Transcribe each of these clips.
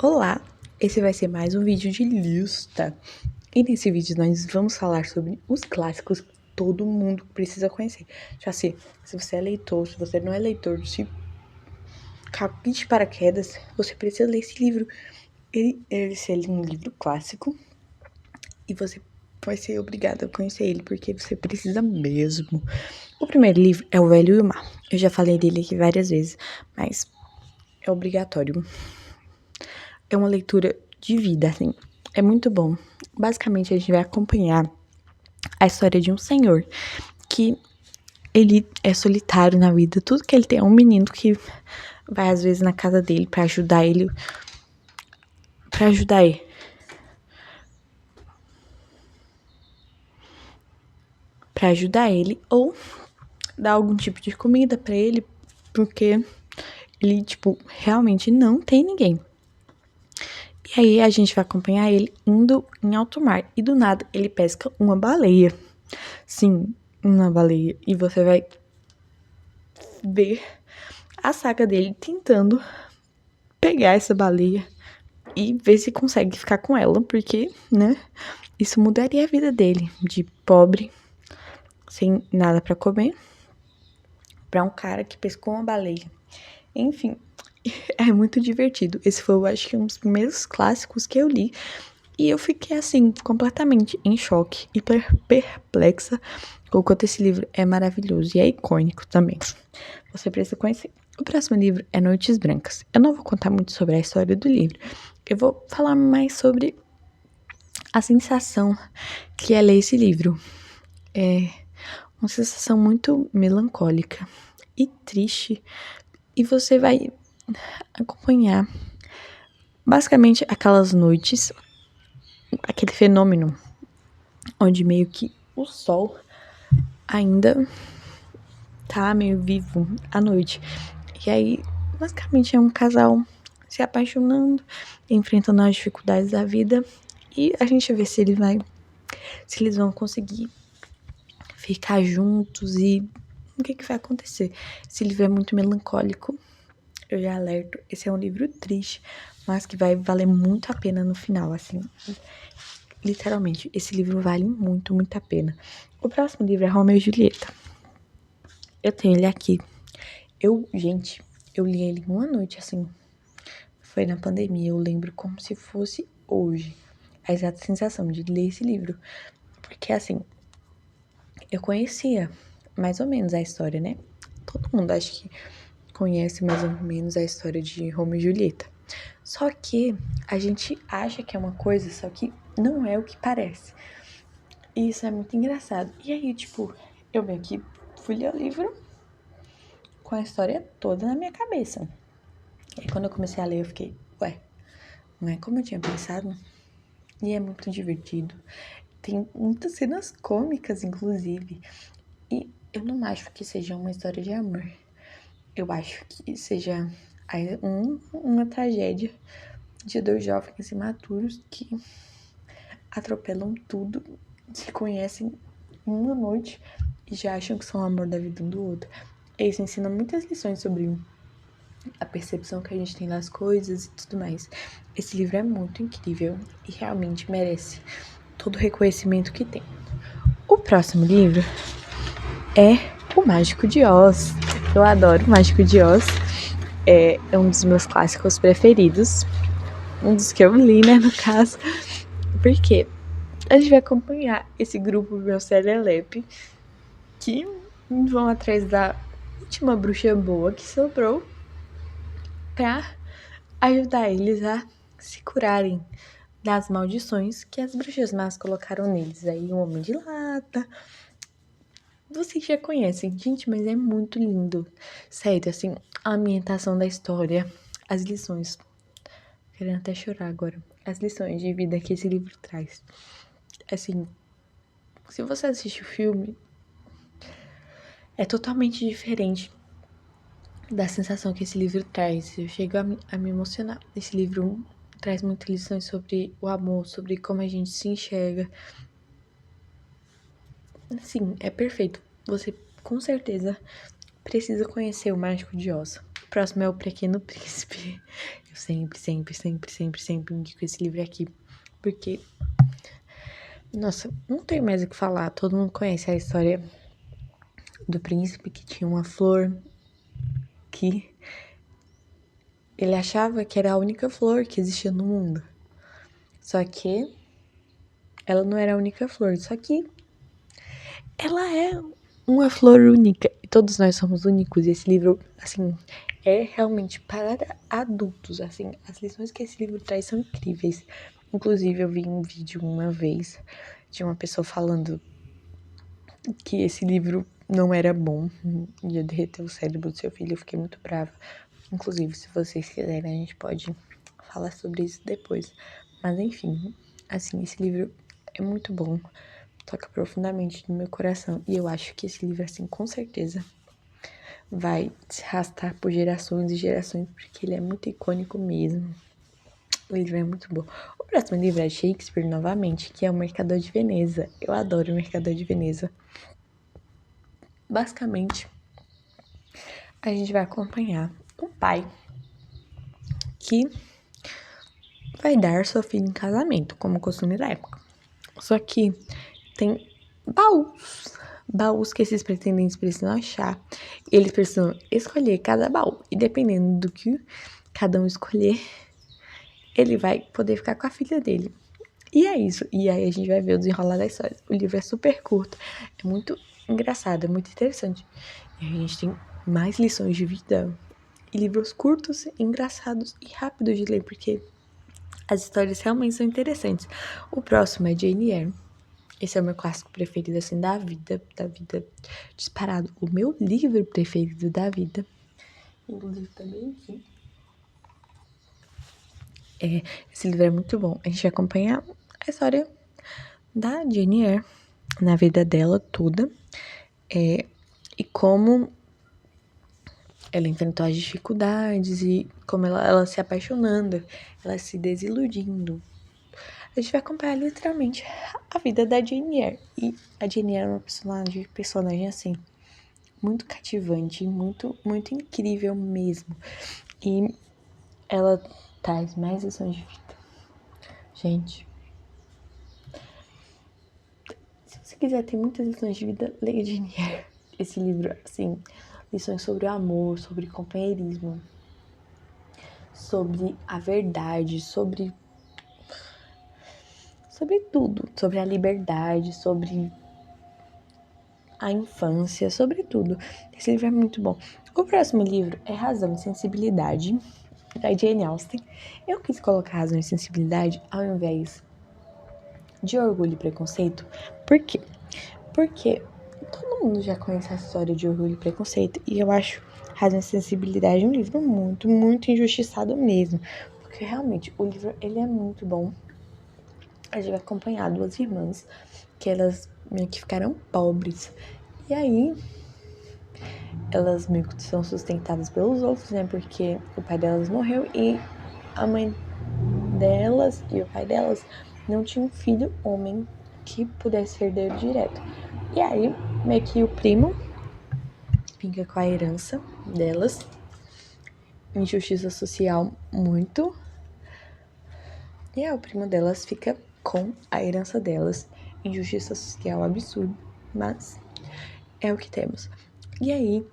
Olá, esse vai ser mais um vídeo de lista. E nesse vídeo nós vamos falar sobre os clássicos que todo mundo precisa conhecer. Já sei, se você é leitor, se você não é leitor, se caiu de paraquedas, você precisa ler esse livro. Ele é um livro clássico e você vai ser obrigado a conhecer ele, porque você precisa mesmo. O primeiro livro é O Velho e o Mar. Eu já falei dele aqui várias vezes, mas é obrigatório. É uma leitura de vida, assim. É muito bom. Basicamente, a gente vai acompanhar a história de um senhor que ele é solitário na vida. Tudo que ele tem é um menino que vai, às vezes, na casa dele pra ajudar ele. Ou dar algum tipo de comida pra ele, porque ele, realmente não tem ninguém. E aí a gente vai acompanhar ele indo em alto mar. E do nada ele pesca uma baleia. Sim, uma baleia. E você vai ver a saga dele tentando pegar essa baleia e ver se consegue ficar com ela, porque, né, isso mudaria a vida dele, de pobre, sem nada pra comer, pra um cara que pescou uma baleia. Enfim, é muito divertido. Esse foi, eu acho que, um dos primeiros clássicos que eu li. E eu fiquei, assim, completamente em choque e perplexa com o quanto esse livro é maravilhoso e é icônico também. Você precisa conhecer. O próximo livro é Noites Brancas. Eu não vou contar muito sobre a história do livro. Eu vou falar mais sobre a sensação que é ler esse livro. É uma sensação muito melancólica e triste. E você vai acompanhar basicamente aquelas noites, aquele fenômeno onde meio que o sol ainda tá meio vivo à noite. E aí, basicamente, é um casal se apaixonando, enfrentando as dificuldades da vida. E a gente vê se eles vão conseguir ficar juntos e o que vai acontecer. Esse livro é muito melancólico, eu já alerto. Esse é um livro triste, mas que vai valer muito a pena no final, assim. Literalmente, esse livro vale muito, muito a pena. O próximo livro é Romeu e Julieta. Eu tenho ele aqui. Gente, eu li ele em uma noite, assim. Foi na pandemia, eu lembro como se fosse hoje. A exata sensação de ler esse livro. Porque, assim, eu conhecia mais ou menos a história, né? Todo mundo acho que conhece mais ou menos a história de Romeo e Julieta. Só que a gente acha que é uma coisa, só que não é o que parece. E isso é muito engraçado. E aí, eu meio que fui ler o livro com a história toda na minha cabeça. E aí, quando eu comecei a ler, eu fiquei, ué, não é como eu tinha pensado? E é muito divertido. Tem muitas cenas cômicas, inclusive. E eu não acho que seja uma história de amor. Eu acho que seja uma tragédia de dois jovens imaturos que atropelam tudo, se conhecem em uma noite e já acham que são o amor da vida um do outro. E isso ensina muitas lições sobre a percepção que a gente tem das coisas e tudo mais. Esse livro é muito incrível e realmente merece todo o reconhecimento que tem. O próximo livro é O Mágico de Oz. Eu adoro O Mágico de Oz. É um dos meus clássicos preferidos. Um dos que eu li, né, no caso. Porque a gente vai acompanhar esse grupo meu serelepe que vão atrás da última bruxa boa que sobrou pra ajudar eles a se curarem das maldições que as bruxas más colocaram neles. Aí um homem de lata. Vocês já conhecem, gente, mas é muito lindo. Sério, assim, a ambientação da história, as lições. Querendo até chorar agora. As lições de vida que esse livro traz. Assim, se você assiste o filme, é totalmente diferente da sensação que esse livro traz. Eu chego a me emocionar. Esse livro traz muitas lições sobre o amor, sobre como a gente se enxerga. Sim, é perfeito. Você, com certeza, precisa conhecer o Mágico de Oz. O próximo é O Pequeno Príncipe. Eu sempre indico esse livro aqui. Porque, nossa, não tem mais o que falar. Todo mundo conhece a história do príncipe que tinha uma flor que ele achava que era a única flor que existia no mundo. Só que ela não era a única flor. Só que ela é uma flor única. E todos nós somos únicos. E esse livro, assim, é realmente para adultos. Assim, as lições que esse livro traz são incríveis. Inclusive, eu vi um vídeo uma vez de uma pessoa falando que esse livro não era bom, ia derreter o cérebro do seu filho. Eu fiquei muito brava. Inclusive, se vocês quiserem, a gente pode falar sobre isso depois. Mas enfim, assim, esse livro é muito bom, toca profundamente no meu coração. E eu acho que esse livro, assim, com certeza vai se arrastar por gerações e gerações, porque ele é muito icônico mesmo. O livro é muito bom. O próximo livro é Shakespeare, novamente, que é O Mercador de Veneza. Eu adoro O Mercador de Veneza. Basicamente, a gente vai acompanhar um pai que vai dar sua filha em casamento, como costume da época. Só que tem baús que esses pretendentes precisam achar. Eles precisam escolher cada baú. E dependendo do que cada um escolher, ele vai poder ficar com a filha dele. E é isso. E aí a gente vai ver o desenrolar da história. O livro é super curto, é muito engraçado, é muito interessante. E a gente tem mais lições de vida. E livros curtos, engraçados e rápidos de ler, porque as histórias realmente são interessantes. O próximo é Jane Eyre. Esse é o meu clássico preferido, assim, da vida disparado. O meu livro preferido da vida. Inclusive também aqui. Esse livro é muito bom. A gente vai acompanhar a história da Jane Eyre na vida dela toda. E como ela enfrentou as dificuldades e como ela se apaixonando, ela se desiludindo. A gente vai acompanhar literalmente a vida da Jane Eyre. E a Jane Eyre é uma personagem assim, muito cativante, muito incrível mesmo. E ela traz mais lições de vida. Gente, se você quiser ter muitas lições de vida, leia Jane Eyre. Esse livro, assim, lições sobre o amor, sobre companheirismo, sobre a verdade, sobre tudo, sobre a liberdade, sobre a infância, sobre tudo. Esse livro é muito bom. O próximo livro é Razão e Sensibilidade, da Jane Austen. Eu quis colocar Razão e Sensibilidade ao invés de Orgulho e Preconceito. Por quê? Porque todo mundo já conhece a história de Orgulho e Preconceito, e eu acho Razão e Sensibilidade um livro muito injustiçado mesmo. Porque realmente o livro ele é muito bom. A gente vai acompanhar duas irmãs que elas meio que ficaram pobres. E aí, elas meio que são sustentadas pelos outros, né? Porque o pai delas morreu e a mãe delas e o pai delas não tinham um filho homem que pudesse ser herdeiro direto. E aí, meio que o primo fica com a herança delas. Injustiça social muito. E aí, o primo delas fica com a herança delas. Injustiça social absurda, mas é o que temos. E aí,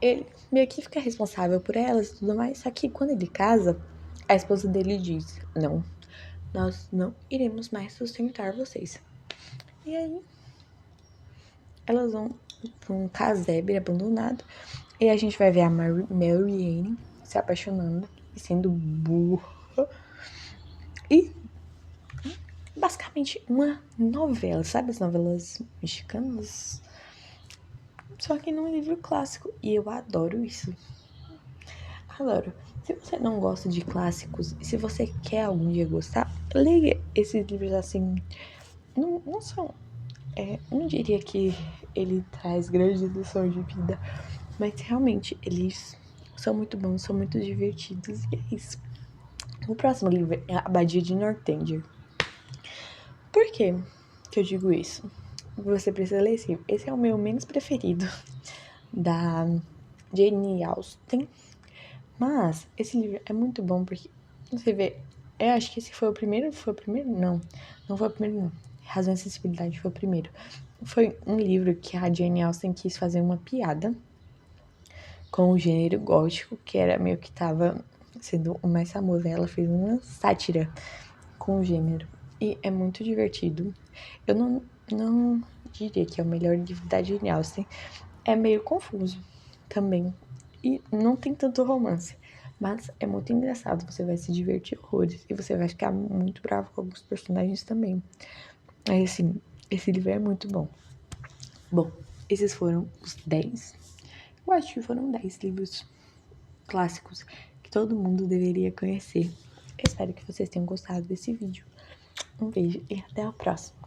ele meio que fica responsável por elas e tudo mais. Só que quando ele casa, a esposa dele diz: não, nós não iremos mais sustentar vocês. E aí, elas vão pra um casebre abandonado. E a gente vai ver a Marianne se apaixonando e sendo burra. E basicamente uma novela, sabe as novelas mexicanas? Só que num livro clássico. E eu adoro isso. Adoro. Se você não gosta de clássicos, e se você quer algum dia gostar, leia esses livros assim. Não são. Não diria que ele traz grandes lições de vida, mas realmente eles são muito bons, são muito divertidos. E é isso. O próximo livro é A Abadia de Northanger. Por que eu digo isso? Você precisa ler esse livro. Esse é o meu menos preferido da Jane Austen. Mas esse livro é muito bom porque você vê, eu acho que esse foi o primeiro, não foi o primeiro não. Razão e Sensibilidade foi o primeiro. Foi um livro que a Jane Austen quis fazer uma piada com o gênero gótico, que era meio que tava sendo o mais famoso. Ela fez uma sátira com o gênero. E é muito divertido. Eu não diria que é o melhor livro da Jane Austen. É meio confuso também. E não tem tanto romance. Mas é muito engraçado. Você vai se divertir horrores. E você vai ficar muito bravo com alguns personagens também. Mas assim, esse livro é muito bom. Bom, esses foram os 10. Eu acho que foram 10 livros clássicos que todo mundo deveria conhecer. Eu espero que vocês tenham gostado desse vídeo. Um beijo e até a próxima.